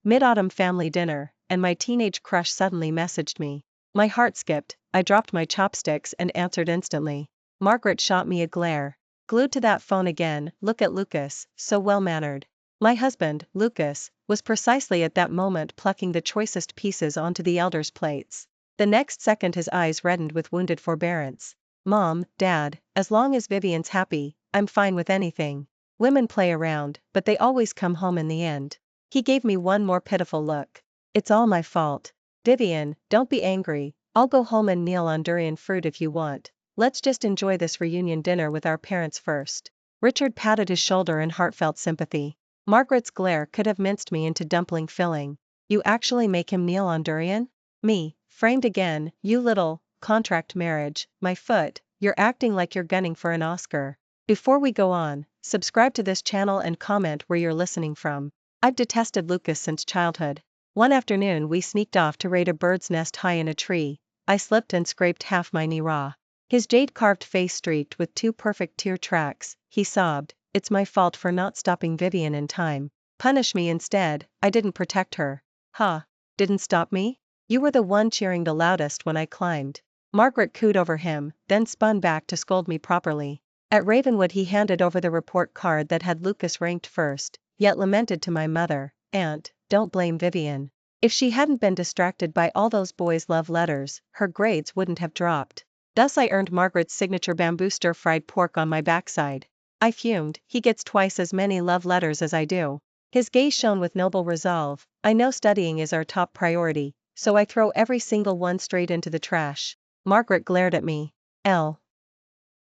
Mid-autumn family dinner, and my teenage crush suddenly messaged me. My heart skipped, I dropped my chopsticks and answered instantly. Margaret shot me a glare. Glued to that phone again, look at Lucas, so well-mannered. My husband, Lucas, was precisely at that moment plucking the choicest pieces onto the elders' plates. The next second his eyes reddened with wounded forbearance. Mom, Dad, as long as Vivian's happy, I'm fine with anything. Women play around, but they always come home in the end. He gave me one more pitiful look. It's all my fault. Vivian, don't be angry, I'll go home and kneel on durian fruit if you want. Let's just enjoy this reunion dinner with our parents first. Richard patted his shoulder in heartfelt sympathy. Margaret's glare could have minced me into dumpling filling. You actually make him kneel on durian? Me, framed again, you little, contract marriage, my foot, you're acting like you're gunning for an Oscar. Before we go on, subscribe to this channel and comment where you're listening from. I've detested Lucas since childhood. One afternoon we sneaked off to raid a bird's nest high in a tree. I slipped and scraped half my knee raw. His jade-carved face streaked with 2 perfect tear tracks. He sobbed, it's my fault for not stopping Vivian in time. Punish me instead, I didn't protect her. Ha! Didn't stop me? You were the one cheering the loudest when I climbed. Margaret cooed over him, then spun back to scold me properly. At Ravenwood he handed over the report card that had Lucas ranked first, yet lamented to my mother, Aunt, don't blame Vivian. If she hadn't been distracted by all those boys' love letters, her grades wouldn't have dropped. Thus I earned Margaret's signature bamboo stir-fried pork on my backside. I fumed, he gets twice as many love letters as I do. His gaze shone with noble resolve. I know studying is our top priority, so I throw every single one straight into the trash. Margaret glared at me.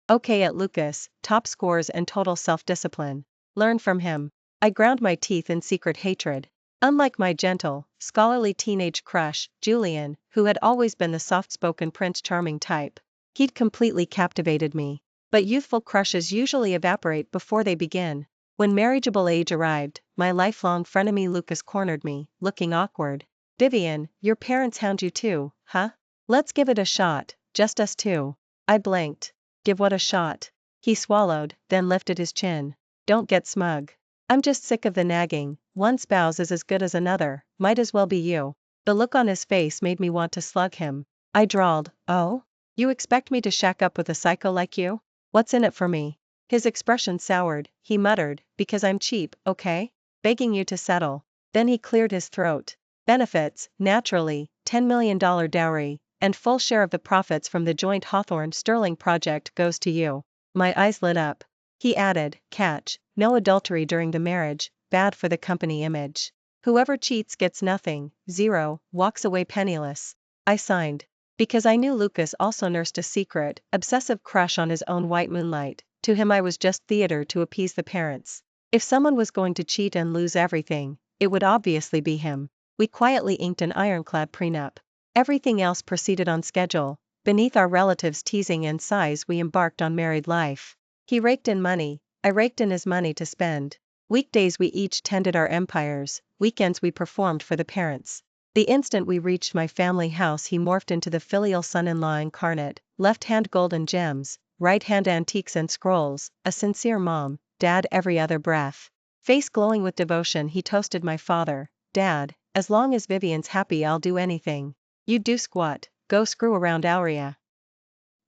Okay at Lucas, top scores and total self-discipline. Learn from him. I ground my teeth in secret hatred. Unlike my gentle, scholarly teenage crush, Julian, who had always been the soft-spoken Prince Charming type, he'd completely captivated me. But youthful crushes usually evaporate before they begin. When marriageable age arrived, my lifelong frenemy Lucas cornered me, looking awkward. Vivian, your parents hound you too, huh? Let's give it a shot, just us two. I blinked. Give what a shot? He swallowed, then lifted his chin. Don't get smug. I'm just sick of the nagging, one spouse is as good as another, might as well be you. The look on his face made me want to slug him. I drawled, oh? You expect me to shack up with a psycho like you? What's in it for me? His expression soured, he muttered, because I'm cheap, okay? Begging you to settle. Then he cleared his throat. Benefits, naturally, $10 million dowry, and full share of the profits from the joint Hawthorne-Sterling project goes to you. My eyes lit up. He added, catch, no adultery during the marriage, bad for the company image. Whoever cheats gets nothing, 0, walks away penniless. I signed. Because I knew Lucas also nursed a secret, obsessive crush on his own white moonlight. To him I was just theater to appease the parents. If someone was going to cheat and lose everything, it would obviously be him. We quietly inked an ironclad prenup. Everything else proceeded on schedule. Beneath our relatives' teasing and sighs we embarked on married life. He raked in money, I raked in his money to spend. Weekdays we each tended our empires, weekends we performed for the parents. The instant we reached my family house he morphed into the filial son-in-law incarnate, left hand gold and gems, right hand antiques and scrolls, a sincere mom, dad every other breath. Face glowing with devotion he toasted my father, Dad, as long as Vivian's happy I'll do anything. You do squat, go screw around Aurea.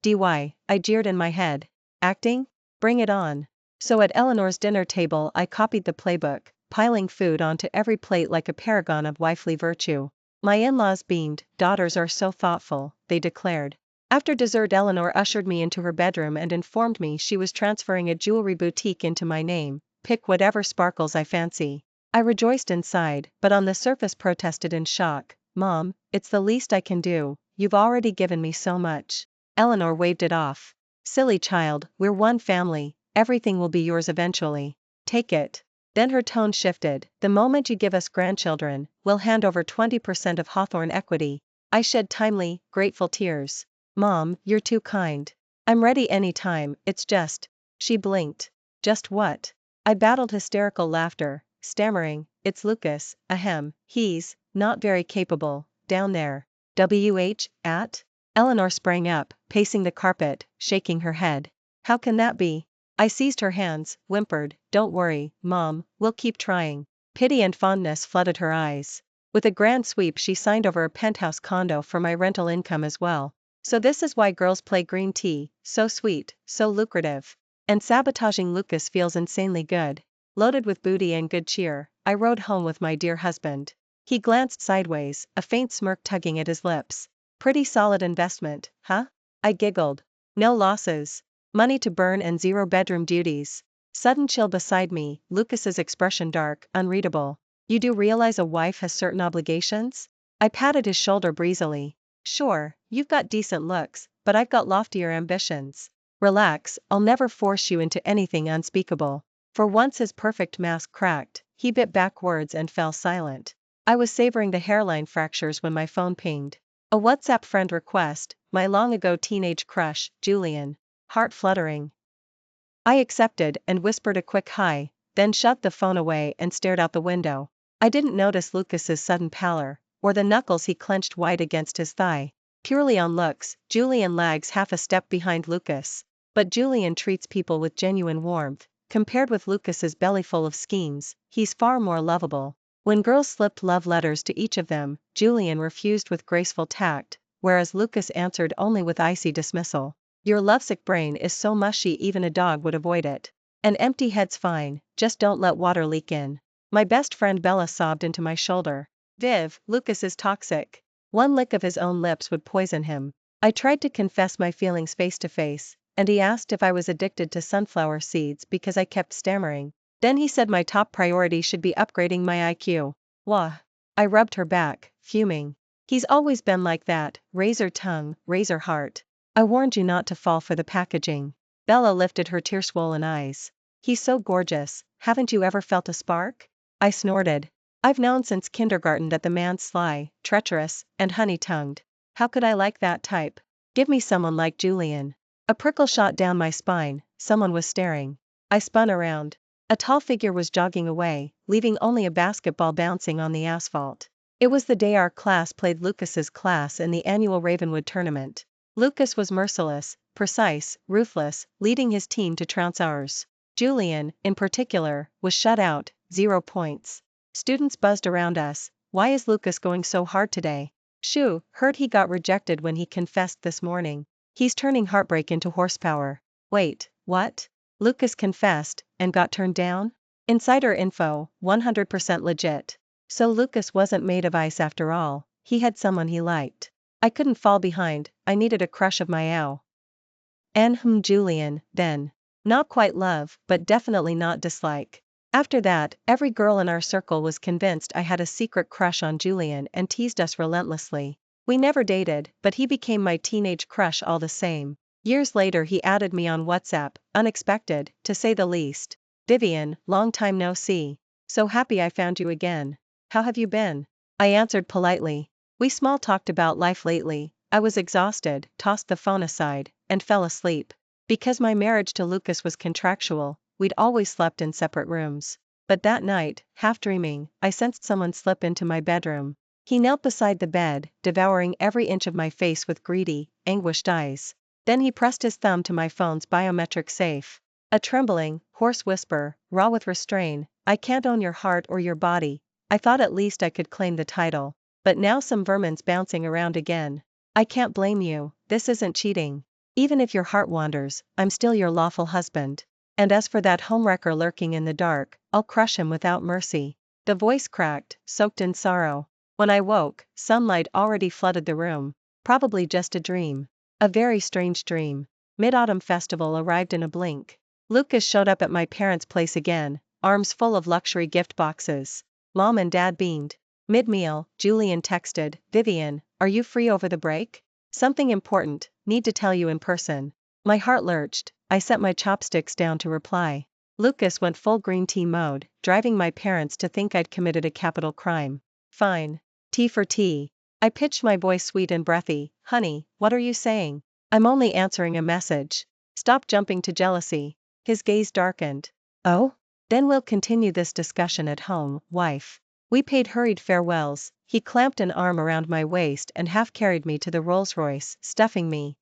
I jeered in my head. Acting? Bring it on. So at Eleanor's dinner table I copied the playbook, piling food onto every plate like a paragon of wifely virtue. My in-laws beamed, daughters are so thoughtful, they declared. After dessert Eleanor ushered me into her bedroom and informed me she was transferring a jewelry boutique into my name, pick whatever sparkles I fancy. I rejoiced inside, but on the surface protested in shock. Mom, it's the least I can do, you've already given me so much. Eleanor waved it off. Silly child, we're one family, everything will be yours eventually. Take it. Then her tone shifted, the moment you give us grandchildren, we'll hand over 20% of Hawthorne equity. I shed timely, grateful tears. Mom, you're too kind. I'm ready anytime, it's just. She blinked. Just what? I battled hysterical laughter, stammering, it's Lucas, ahem, he's not very capable, down there. At? Eleanor sprang up, pacing the carpet, shaking her head. How can that be? I seized her hands, whimpered, don't worry, Mom, we'll keep trying. Pity and fondness flooded her eyes. With a grand sweep she signed over a penthouse condo for my rental income as well. So this is why girls play green tea, so sweet, so lucrative. And sabotaging Lucas feels insanely good. Loaded with booty and good cheer, I rode home with my dear husband. He glanced sideways, a faint smirk tugging at his lips. Pretty solid investment, huh? I giggled. No losses. Money to burn and zero bedroom duties. Sudden chill beside me, Lucas's expression dark, unreadable. You do realize a wife has certain obligations? I patted his shoulder breezily. Sure, you've got decent looks, but I've got loftier ambitions. Relax, I'll never force you into anything unspeakable. For once his perfect mask cracked, he bit back words and fell silent. I was savoring the hairline fractures when my phone pinged. A WhatsApp friend request, my long-ago teenage crush, Julian. Heart fluttering. I accepted and whispered a quick hi, then shoved the phone away and stared out the window. I didn't notice Lucas's sudden pallor, or the knuckles he clenched white against his thigh. Purely on looks, Julian lags half a step behind Lucas. But Julian treats people with genuine warmth. Compared with Lucas's bellyful of schemes, he's far more lovable. When girls slipped love letters to each of them, Julian refused with graceful tact, whereas Lucas answered only with icy dismissal. Your lovesick brain is so mushy even a dog would avoid it. An empty head's fine, just don't let water leak in. My best friend Bella sobbed into my shoulder. Viv, Lucas is toxic. One lick of his own lips would poison him. I tried to confess my feelings face to face, and he asked if I was addicted to sunflower seeds because I kept stammering. Then he said my top priority should be upgrading my IQ. Wah. I rubbed her back, fuming. He's always been like that, razor tongue, razor heart. I warned you not to fall for the packaging. Bella lifted her tear-swollen eyes. He's so gorgeous, haven't you ever felt a spark? I snorted. I've known since kindergarten that the man's sly, treacherous, and honey-tongued. How could I like that type? Give me someone like Julian. A prickle shot down my spine, someone was staring. I spun around. A tall figure was jogging away, leaving only a basketball bouncing on the asphalt. It was the day our class played Lucas's class in the annual Ravenwood tournament. Lucas was merciless, precise, ruthless, leading his team to trounce ours. Julian, in particular, was shut out, 0 points. Students buzzed around us. Why is Lucas going so hard today? Shoo, heard he got rejected when he confessed this morning. He's turning heartbreak into horsepower. Wait, what? Lucas confessed, and got turned down? Insider info, 100% legit. So Lucas wasn't made of ice after all, he had someone he liked. I couldn't fall behind, I needed a crush of my own. Julian, then. Not quite love, but definitely not dislike. After that, every girl in our circle was convinced I had a secret crush on Julian and teased us relentlessly. We never dated, but he became my teenage crush all the same. Years later he added me on WhatsApp, unexpected, to say the least. Vivian, long time no see. So happy I found you again. How have you been? I answered politely. We small talked about life lately. I was exhausted, tossed the phone aside, and fell asleep. Because my marriage to Lucas was contractual, we'd always slept in separate rooms. But that night, half dreaming, I sensed someone slip into my bedroom. He knelt beside the bed, devouring every inch of my face with greedy, anguished eyes. Then he pressed his thumb to my phone's biometric safe. A trembling, hoarse whisper, raw with restraint, I can't own your heart or your body. I thought at least I could claim the title. But now some vermin's bouncing around again. I can't blame you, this isn't cheating. Even if your heart wanders, I'm still your lawful husband. And as for that homewrecker lurking in the dark, I'll crush him without mercy. The voice cracked, soaked in sorrow. When I woke, sunlight already flooded the room. Probably just a dream. A very strange dream. Mid-Autumn Festival arrived in a blink. Lucas showed up at my parents' place again, arms full of luxury gift boxes. Mom and Dad beamed. Mid-meal, Julian texted, Vivian, are you free over the break? Something important, need to tell you in person. My heart lurched, I set my chopsticks down to reply. Lucas went full green tea mode, driving my parents to think I'd committed a capital crime. Fine. Tea for tea. I pitched my voice sweet and breathy, honey, what are you saying? I'm only answering a message. Stop jumping to jealousy. His gaze darkened. Oh? Then we'll continue this discussion at home, wife. We paid hurried farewells. He clamped an arm around my waist and half carried me to the Rolls-Royce, stuffing me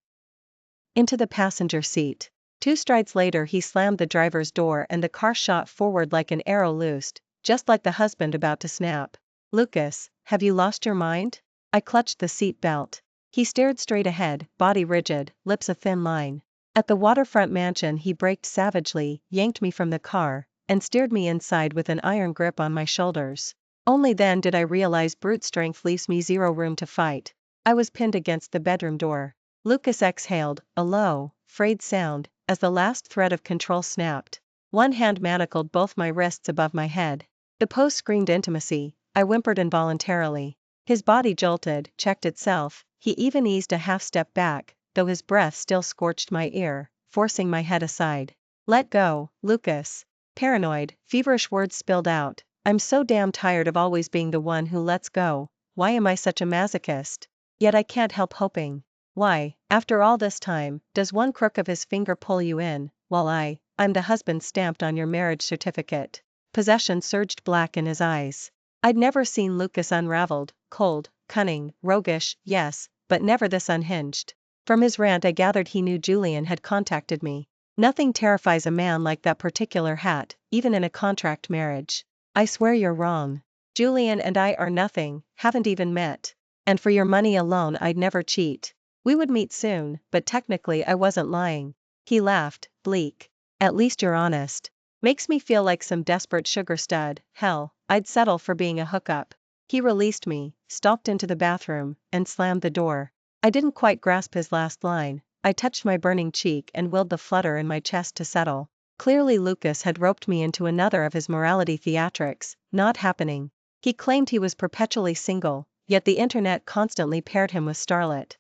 into the passenger seat. 2 strides later he slammed the driver's door and the car shot forward like an arrow loosed, just like the husband about to snap. Lucas, have you lost your mind? I clutched the seat belt. He stared straight ahead, body rigid, lips a thin line. At the waterfront mansion he braked savagely, yanked me from the car, and steered me inside with an iron grip on my shoulders. Only then did I realize brute strength leaves me zero room to fight. I was pinned against the bedroom door. Lucas exhaled, a low, frayed sound, as the last thread of control snapped. One hand manacled both my wrists above my head. The pose screamed intimacy. I whimpered involuntarily. His body jolted, checked itself, he even eased a half step back, though his breath still scorched my ear, forcing my head aside. Let go, Lucas. Paranoid, feverish words spilled out. I'm so damn tired of always being the one who lets go. Why am I such a masochist? Yet I can't help hoping. Why, after all this time, does one crook of his finger pull you in, while I'm the husband stamped on your marriage certificate? Possession surged black in his eyes. I'd never seen Lucas unraveled, cold, cunning, roguish, yes, but never this unhinged. From his rant I gathered he knew Julian had contacted me. Nothing terrifies a man like that particular hat, even in a contract marriage. I swear you're wrong. Julian and I are nothing, haven't even met. And for your money alone I'd never cheat. We would meet soon, but technically I wasn't lying. He laughed, bleak. At least you're honest. Makes me feel like some desperate sugar stud. Hell, I'd settle for being a hookup. He released me, stalked into the bathroom, and slammed the door. I didn't quite grasp his last line. I touched my burning cheek and willed the flutter in my chest to settle. Clearly Lucas had roped me into another of his morality theatrics. Not happening. He claimed he was perpetually single, yet the internet constantly paired him with starlet.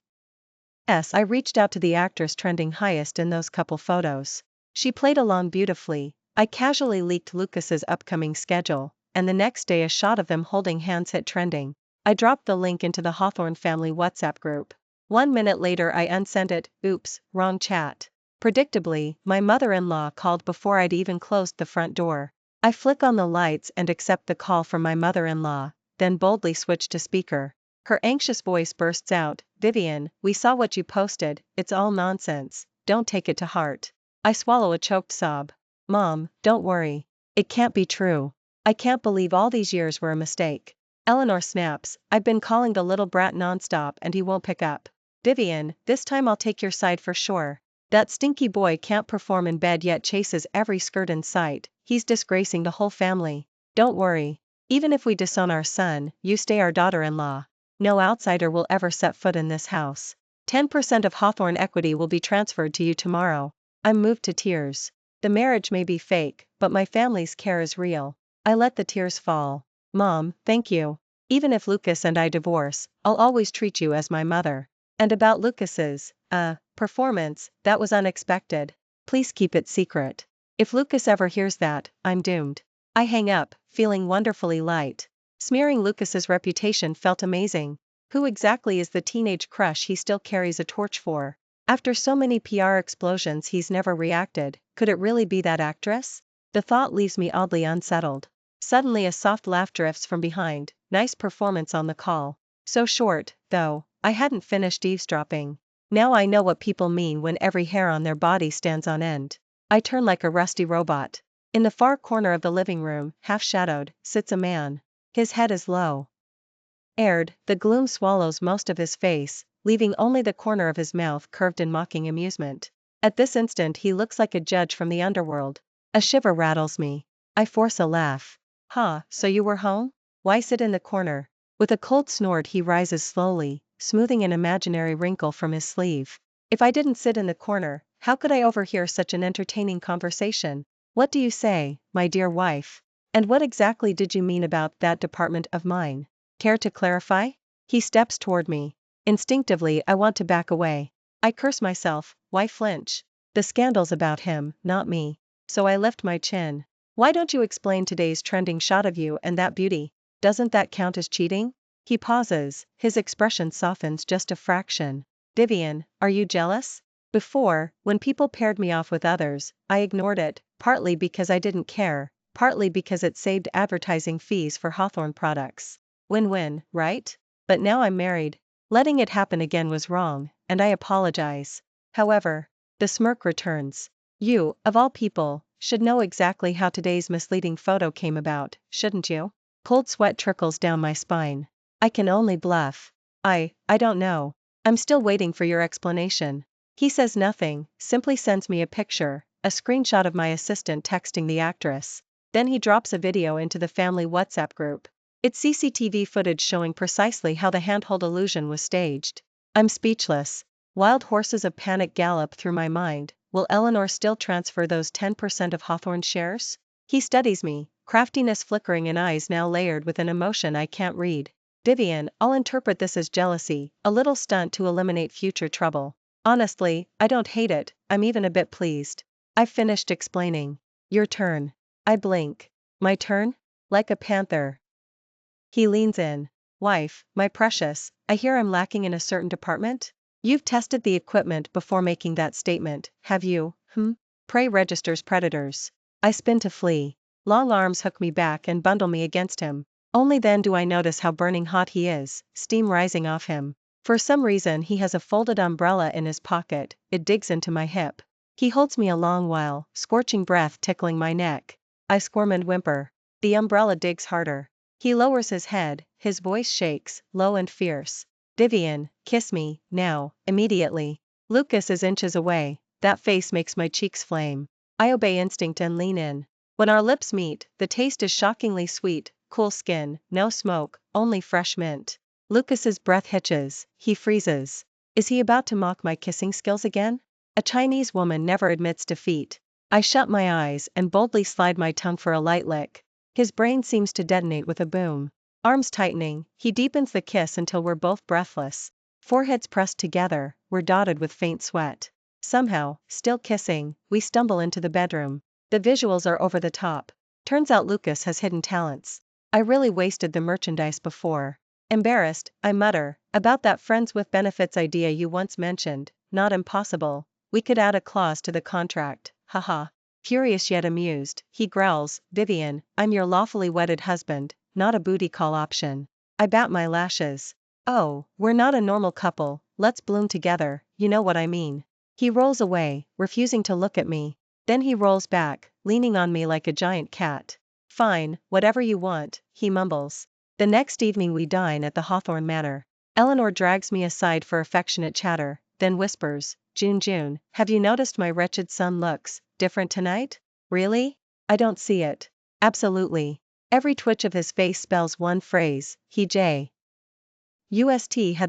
I reached out to the actress trending highest in those couple photos. She played along beautifully. I casually leaked Lucas's upcoming schedule, and the next day a shot of them holding hands hit trending. I dropped the link into the Hawthorne family WhatsApp group. 1 minute later I unsent it. Oops, wrong chat. Predictably, my mother-in-law called before I'd even closed the front door. I flick on the lights and accept the call from my mother-in-law, then boldly switch to speaker. Her anxious voice bursts out, Vivian, we saw what you posted, it's all nonsense, don't take it to heart. I swallow a choked sob. Mom, don't worry. It can't be true. I can't believe all these years were a mistake. Eleanor snaps, I've been calling the little brat nonstop and he won't pick up. Vivian, this time I'll take your side for sure. That stinky boy can't perform in bed yet chases every skirt in sight, he's disgracing the whole family. Don't worry. Even if we disown our son, you stay our daughter-in-law. No outsider will ever set foot in this house. 10% of Hawthorne equity will be transferred to you tomorrow. I'm moved to tears. The marriage may be fake, but my family's care is real. I let the tears fall. Mom, thank you. Even if Lucas and I divorce, I'll always treat you as my mother. And about Lucas's, performance, that was unexpected. Please keep it secret. If Lucas ever hears that, I'm doomed. I hang up, feeling wonderfully light. Smearing Lucas's reputation felt amazing. Who exactly is the teenage crush he still carries a torch for? After so many PR explosions he's never reacted, could it really be that actress? The thought leaves me oddly unsettled. Suddenly a soft laugh drifts from behind, nice performance on the call. So short, though, I hadn't finished eavesdropping. Now I know what people mean when every hair on their body stands on end. I turn like a rusty robot. In the far corner of the living room, half-shadowed, sits a man. His head is low. Aired, the gloom swallows most of his face, leaving only the corner of his mouth curved in mocking amusement. At this instant he looks like a judge from the underworld. A shiver rattles me. I force a laugh. So you were home? Why sit in the corner? With a cold snort he rises slowly, smoothing an imaginary wrinkle from his sleeve. If I didn't sit in the corner, how could I overhear such an entertaining conversation? What do you say, my dear wife? And what exactly did you mean about that department of mine? Care to clarify? He steps toward me. Instinctively I want to back away. I curse myself, why flinch? The scandal's about him, not me. So I lift my chin. Why don't you explain today's trending shot of you and that beauty? Doesn't that count as cheating? He pauses, his expression softens just a fraction. Vivian, are you jealous? Before, when people paired me off with others, I ignored it, partly because I didn't care, partly because it saved advertising fees for Hawthorne products. Win-win, right? But now I'm married. Letting it happen again was wrong, and I apologize. However, the smirk returns. You, of all people, should know exactly how today's misleading photo came about, shouldn't you? Cold sweat trickles down my spine. I can only bluff. I don't know. I'm still waiting for your explanation. He says nothing, simply sends me a picture, a screenshot of my assistant texting the actress. Then he drops a video into the family WhatsApp group. It's CCTV footage showing precisely how the handhold illusion was staged. I'm speechless. Wild horses of panic gallop through my mind. Will Eleanor still transfer those 10% of Hawthorne shares? He studies me, craftiness flickering in eyes now layered with an emotion I can't read. Vivian, I'll interpret this as jealousy, a little stunt to eliminate future trouble. Honestly, I don't hate it, I'm even a bit pleased. I've finished explaining. Your turn. I blink. My turn? Like a panther. He leans in. Wife, my precious, I hear I'm lacking in a certain department? You've tested the equipment before making that statement, have you? Prey registers predators. I spin to flee. Long arms hook me back and bundle me against him. Only then do I notice how burning hot he is, steam rising off him. For some reason he has a folded umbrella in his pocket, it digs into my hip. He holds me a long while, scorching breath tickling my neck. I squirm and whimper. The umbrella digs harder. He lowers his head, his voice shakes, low and fierce. Vivian, kiss me, now, immediately. Lucas is inches away, that face makes my cheeks flame. I obey instinct and lean in. When our lips meet, the taste is shockingly sweet, cool skin, no smoke, only fresh mint. Lucas's breath hitches, he freezes. Is he about to mock my kissing skills again? A Chinese woman never admits defeat. I shut my eyes and boldly slide my tongue for a light lick. His brain seems to detonate with a boom. Arms tightening, he deepens the kiss until we're both breathless. Foreheads pressed together, we're dotted with faint sweat. Somehow, still kissing, we stumble into the bedroom. The visuals are over the top. Turns out Lucas has hidden talents. I really wasted the merchandise before. Embarrassed, I mutter, about that friends with benefits idea you once mentioned, not impossible. We could add a clause to the contract, haha. Furious yet amused, he growls, Vivian, I'm your lawfully wedded husband, not a booty call option. I bat my lashes. Oh, we're not a normal couple, let's bloom together, you know what I mean. He rolls away, refusing to look at me. Then he rolls back, leaning on me like a giant cat. Fine, whatever you want, he mumbles. The next evening we dine at the Hawthorne Manor. Eleanor drags me aside for affectionate chatter, then whispers, June, have you noticed my wretched son looks different tonight? Really? I don't see it. Absolutely. Every twitch of his face spells one phrase, he had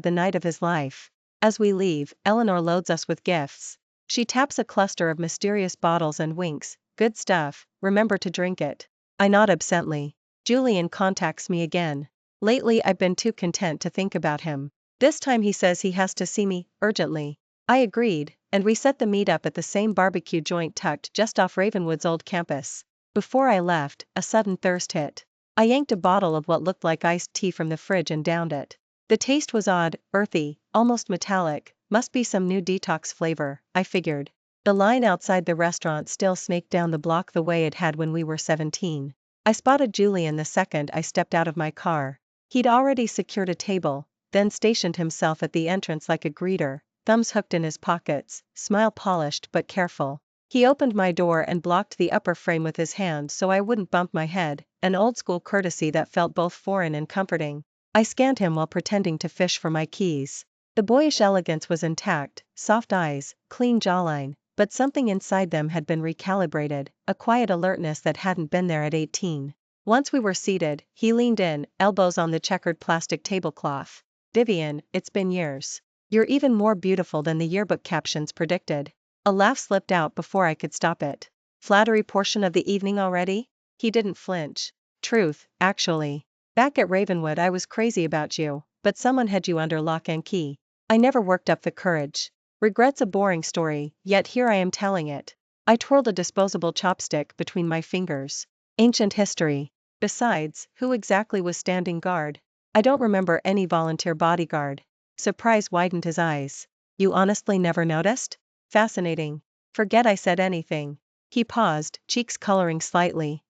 the night of his life. As we leave, Eleanor loads us with gifts. She taps a cluster of mysterious bottles and winks, good stuff, remember to drink it. I nod absently. Julian contacts me again. Lately I've been too content to think about him. This time he says he has to see me, urgently. I agreed, and we set the meet up at the same barbecue joint tucked just off Ravenwood's old campus. Before I left, a sudden thirst hit. I yanked a bottle of what looked like iced tea from the fridge and downed it. The taste was odd, earthy, almost metallic, must be some new detox flavor, I figured. The line outside the restaurant still snaked down the block the way it had when we were 17. I spotted Julian the second I stepped out of my car. He'd already secured a table, then stationed himself at the entrance like a greeter, thumbs hooked in his pockets, smile polished but careful. He opened my door and blocked the upper frame with his hand so I wouldn't bump my head, an old-school courtesy that felt both foreign and comforting. I scanned him while pretending to fish for my keys. The boyish elegance was intact, soft eyes, clean jawline, but something inside them had been recalibrated, a quiet alertness that hadn't been there at 18. Once we were seated, he leaned in, elbows on the checkered plastic tablecloth. Vivian, it's been years. You're even more beautiful than the yearbook captions predicted. A laugh slipped out before I could stop it. Flattery portion of the evening already? He didn't flinch. Truth, actually. Back at Ravenwood I was crazy about you, but someone had you under lock and key. I never worked up the courage. Regret's a boring story, yet here I am telling it. I twirled a disposable chopstick between my fingers. Ancient history. Besides, who exactly was standing guard? I don't remember any volunteer bodyguard. Surprise widened his eyes. You honestly never noticed? Fascinating. Forget I said anything. He paused, cheeks coloring slightly.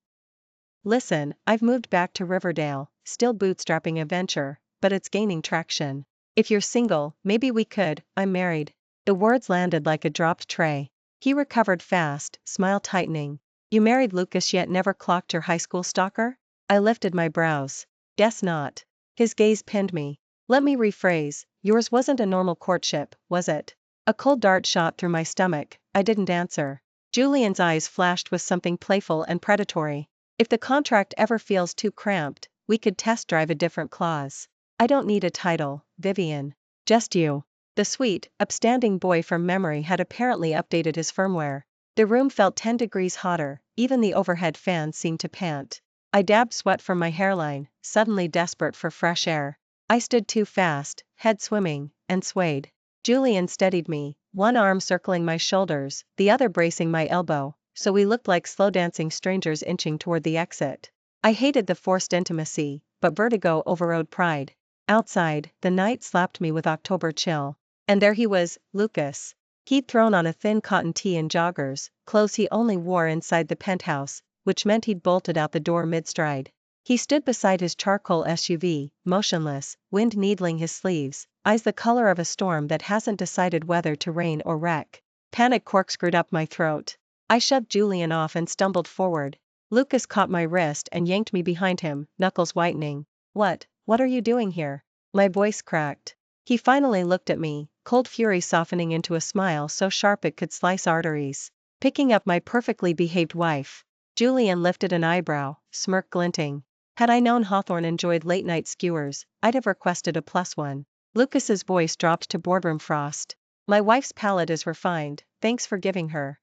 Listen, I've moved back to Riverdale, still bootstrapping a venture, but it's gaining traction. If you're single, maybe we could, I'm married. The words landed like a dropped tray. He recovered fast, smile tightening. You married Lucas yet never clocked your high school stalker? I lifted my brows. Guess not. His gaze pinned me. Let me rephrase, yours wasn't a normal courtship, was it? A cold dart shot through my stomach. I didn't answer. Julian's eyes flashed with something playful and predatory. If the contract ever feels too cramped, we could test drive a different clause. I don't need a title, Vivian. Just you. The sweet, upstanding boy from memory had apparently updated his firmware. The room felt 10 degrees hotter, even the overhead fan seemed to pant. I dabbed sweat from my hairline, suddenly desperate for fresh air. I stood too fast, head swimming, and swayed. Julian steadied me, one arm circling my shoulders, the other bracing my elbow, so we looked like slow dancing strangers inching toward the exit. I hated the forced intimacy, but vertigo overrode pride. Outside, the night slapped me with October chill. And there he was, Lucas. He'd thrown on a thin cotton tee and joggers, clothes he only wore inside the penthouse, which meant he'd bolted out the door mid-stride. He stood beside his charcoal SUV, motionless, wind needling his sleeves, eyes the color of a storm that hasn't decided whether to rain or wreck. Panic corkscrewed up my throat. I shoved Julian off and stumbled forward. Lucas caught my wrist and yanked me behind him, knuckles whitening. What are you doing here? My voice cracked. He finally looked at me, cold fury softening into a smile so sharp it could slice arteries. Picking up my perfectly behaved wife. Julian lifted an eyebrow, smirk glinting. Had I known Hawthorne enjoyed late-night skewers, I'd have requested a +1. Lucas's voice dropped to boardroom frost. My wife's palate is refined, thanks for giving her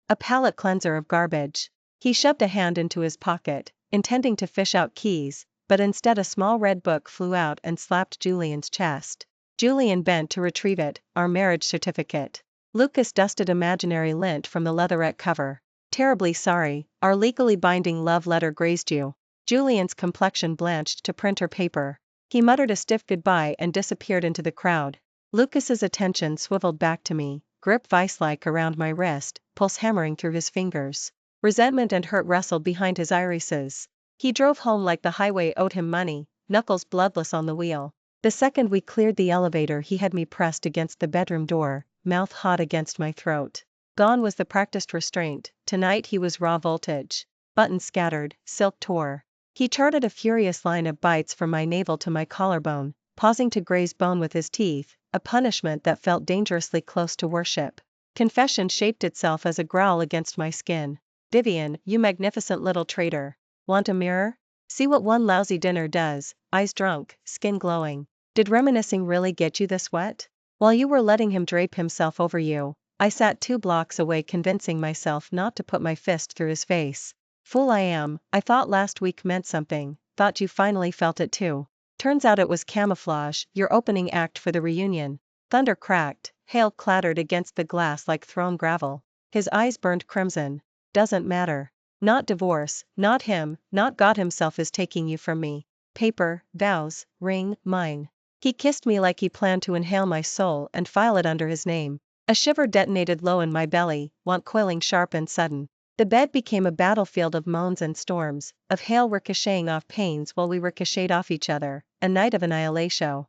a palate cleanser of garbage. He shoved a hand into his pocket, intending to fish out keys, but instead a small red book flew out and slapped Julian's chest. Julian bent to retrieve it, our marriage certificate. Lucas dusted imaginary lint from the leatherette cover. Terribly sorry, our legally binding love letter grazed you. Julian's complexion blanched to printer paper. He muttered a stiff goodbye and disappeared into the crowd. Lucas's attention swiveled back to me, grip vice-like around my wrist, pulse hammering through his fingers. Resentment and hurt wrestled behind his irises. He drove home like the highway owed him money, knuckles bloodless on the wheel. The second we cleared the elevator he had me pressed against the bedroom door, mouth hot against my throat. Gone was the practiced restraint, tonight he was raw voltage. Buttons scattered, silk tore. He charted a furious line of bites from my navel to my collarbone, pausing to graze bone with his teeth, a punishment that felt dangerously close to worship. Confession shaped itself as a growl against my skin. Vivian, you magnificent little traitor. Want a mirror? See what one lousy dinner does, eyes drunk, skin glowing. Did reminiscing really get you this wet? While you were letting him drape himself over you, I sat 2 blocks away convincing myself not to put my fist through his face. Fool I am, I thought last week meant something, thought you finally felt it too. Turns out it was camouflage, your opening act for the reunion. Thunder cracked, hail clattered against the glass like thrown gravel. His eyes burned crimson. Doesn't matter. Not divorce, not him, not God himself is taking you from me. Paper, vows, ring, mine. He kissed me like he planned to inhale my soul and file it under his name. A shiver detonated low in my belly, want coiling sharp and sudden. The bed became a battlefield of moans and storms, of hail ricocheting off panes while we ricocheted off each other, a night of annihilation.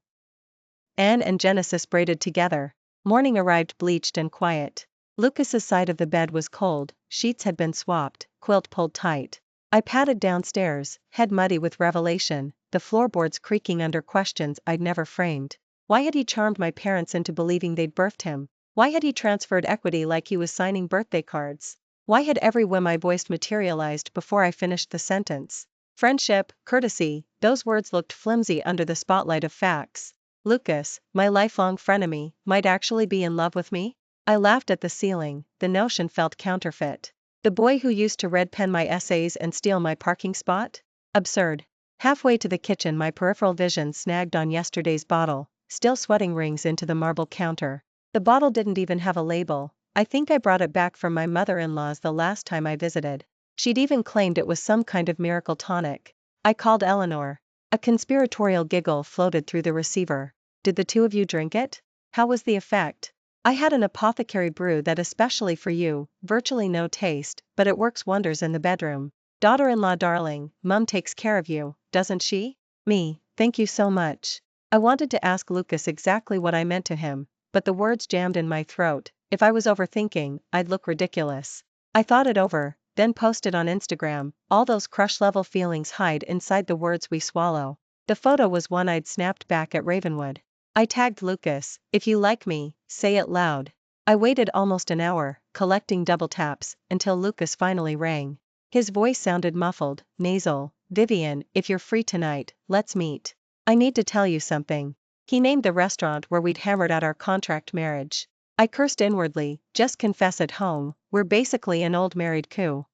Anne and Genesis braided together. Morning arrived bleached and quiet. Lucas's side of the bed was cold, sheets had been swapped, quilt pulled tight. I padded downstairs, head muddy with revelation, the floorboards creaking under questions I'd never framed. Why had he charmed my parents into believing they'd birthed him? Why had he transferred equity like he was signing birthday cards? Why had every whim I voiced materialized before I finished the sentence? Friendship, courtesy, those words looked flimsy under the spotlight of facts. Lucas, my lifelong frenemy, might actually be in love with me? I laughed at the ceiling, the notion felt counterfeit. The boy who used to red pen my essays and steal my parking spot? Absurd. Halfway to the kitchen my peripheral vision snagged on yesterday's bottle, still sweating rings into the marble counter. The bottle didn't even have a label. I think I brought it back from my mother-in-law's the last time I visited. She'd even claimed it was some kind of miracle tonic. I called Eleanor. A conspiratorial giggle floated through the receiver. Did the two of you drink it? How was the effect? I had an apothecary brew that especially for you, virtually no taste, but it works wonders in the bedroom. Daughter-in-law darling, Mum takes care of you, doesn't she? Me, thank you so much. I wanted to ask Lucas exactly what I meant to him, but the words jammed in my throat. If I was overthinking, I'd look ridiculous. I thought it over, then post it on Instagram. All those crush-level feelings hide inside the words we swallow. The photo was one I'd snapped back at Ravenwood. I tagged Lucas, "If you like me, say it loud." I waited almost an hour, collecting double taps, until Lucas finally rang. His voice sounded muffled, nasal. "Vivian, if you're free tonight, let's meet. I need to tell you something." He named the restaurant where we'd hammered out our contract marriage. I cursed inwardly. Just confess at home, we're basically an old married couple.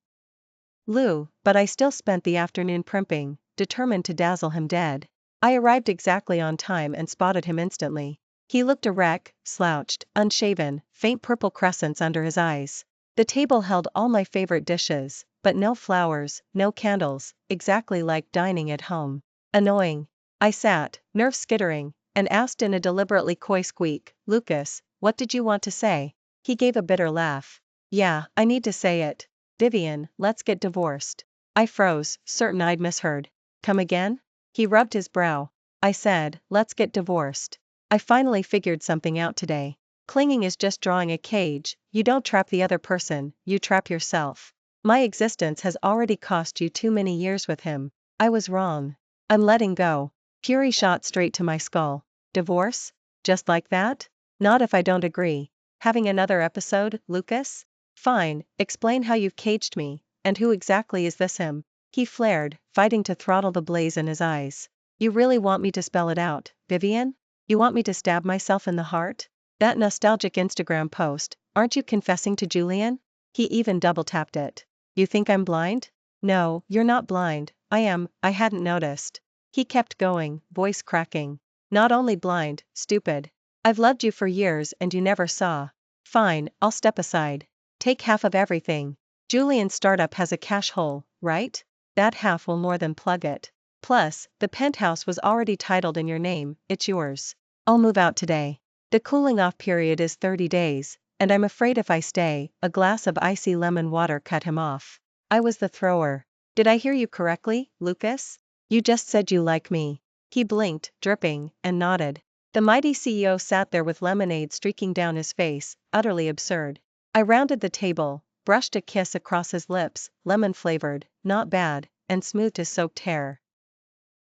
But I still spent the afternoon primping, determined to dazzle him dead. I arrived exactly on time and spotted him instantly. He looked a wreck, slouched, unshaven, faint purple crescents under his eyes. The table held all my favorite dishes, but no flowers, no candles, exactly like dining at home. Annoying. I sat, nerves skittering, and asked in a deliberately coy squeak, "Lucas, what did you want to say?" He gave a bitter laugh. "Yeah, I need to say it. Vivian, let's get divorced." I froze, certain I'd misheard. "Come again?" He rubbed his brow. I said, "Let's get divorced. I finally figured something out today. Clinging is just drawing a cage. You don't trap the other person, you trap yourself. My existence has already cost you too many years with him. I was wrong. I'm letting go." Fury shot straight to my skull. "Divorce? Just like that? Not if I don't agree. Having another episode, Lucas? Fine, explain how you've caged me, and who exactly is this him?" He flared, fighting to throttle the blaze in his eyes. "You really want me to spell it out, Vivian? You want me to stab myself in the heart? That nostalgic Instagram post, aren't you confessing to Julian?" He even double-tapped it. "You think I'm blind?" "No, you're not blind, I am. I hadn't noticed." He kept going, voice cracking. "Not only blind, stupid. I've loved you for years and you never saw." "Fine, I'll step aside. Take half of everything. Julian's startup has a cash hole, right? That half will more than plug it. Plus, the penthouse was already titled in your name, it's yours. I'll move out today. The cooling off period is 30 days, and I'm afraid if I stay." A glass of icy lemon water cut him off. I was the thrower. "Did I hear you correctly, Lucas? You just said you like me." He blinked, dripping, and nodded. The mighty CEO sat there with lemonade streaking down his face, utterly absurd. I rounded the table, brushed a kiss across his lips, lemon-flavored, not bad, and smoothed his soaked hair.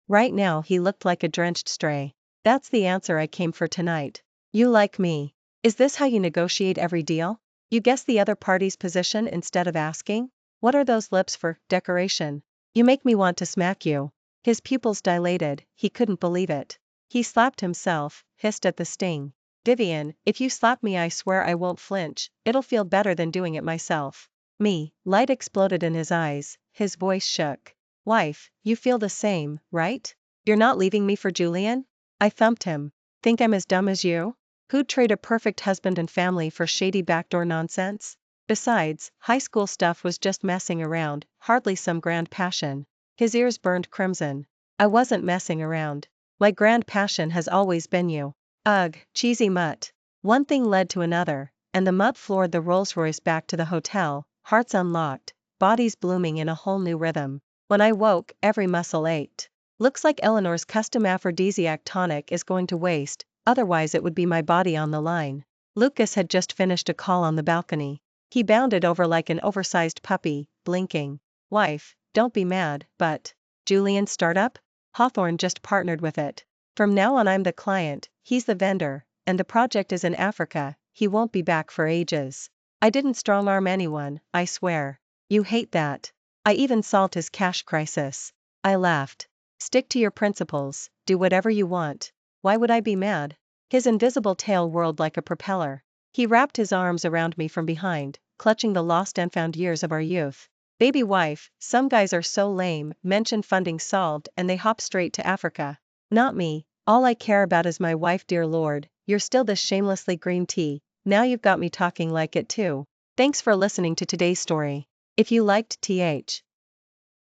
Right now he looked like a drenched stray. "That's the answer I came for tonight. You like me. Is this how you negotiate every deal? You guess the other party's position instead of asking? What are those lips for, decoration? You make me want to smack you." His pupils dilated, he couldn't believe it. He slapped himself, hissed at the sting. "Vivian, if you slap me I swear I won't flinch, it'll feel better than doing it myself." Me, light exploded in his eyes, his voice shook. "Wife, you feel the same, right? You're not leaving me for Julian?" I thumped him. "Think I'm as dumb as you? Who'd trade a perfect husband and family for shady backdoor nonsense? Besides, high school stuff was just messing around, hardly some grand passion." His ears burned crimson. "I wasn't messing around. My grand passion has always been you." Ugh, cheesy mutt. One thing led to another, and the mutt floored the Rolls-Royce back to the hotel, hearts unlocked, bodies blooming in a whole new rhythm. When I woke, every muscle ached. Looks like Eleanor's custom aphrodisiac tonic is going to waste, otherwise it would be my body on the line. Lucas had just finished a call on the balcony. He bounded over like an oversized puppy, blinking. "Wife, don't be mad, but Julian's startup? Hawthorne just partnered with it. From now on I'm the client, he's the vendor, and the project is in Africa. He won't be back for ages. I didn't strong-arm anyone, I swear. You hate that. I even solved his cash crisis." I laughed. "Stick to your principles, do whatever you want. Why would I be mad?" His invisible tail whirled like a propeller. He wrapped his arms around me from behind, clutching the lost and found years of our youth. "Baby wife, some guys are so lame, mention funding solved and they hop straight to Africa. Not me, all I care about is my wife, dear Lord." You're still this shamelessly green tea, now you've got me talking like it too. Thanks for listening to today's story. If you liked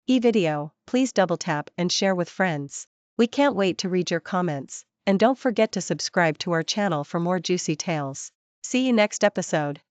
video, please double tap and share with friends. We can't wait to read your comments, and don't forget to subscribe to our channel for more juicy tales. See you next episode.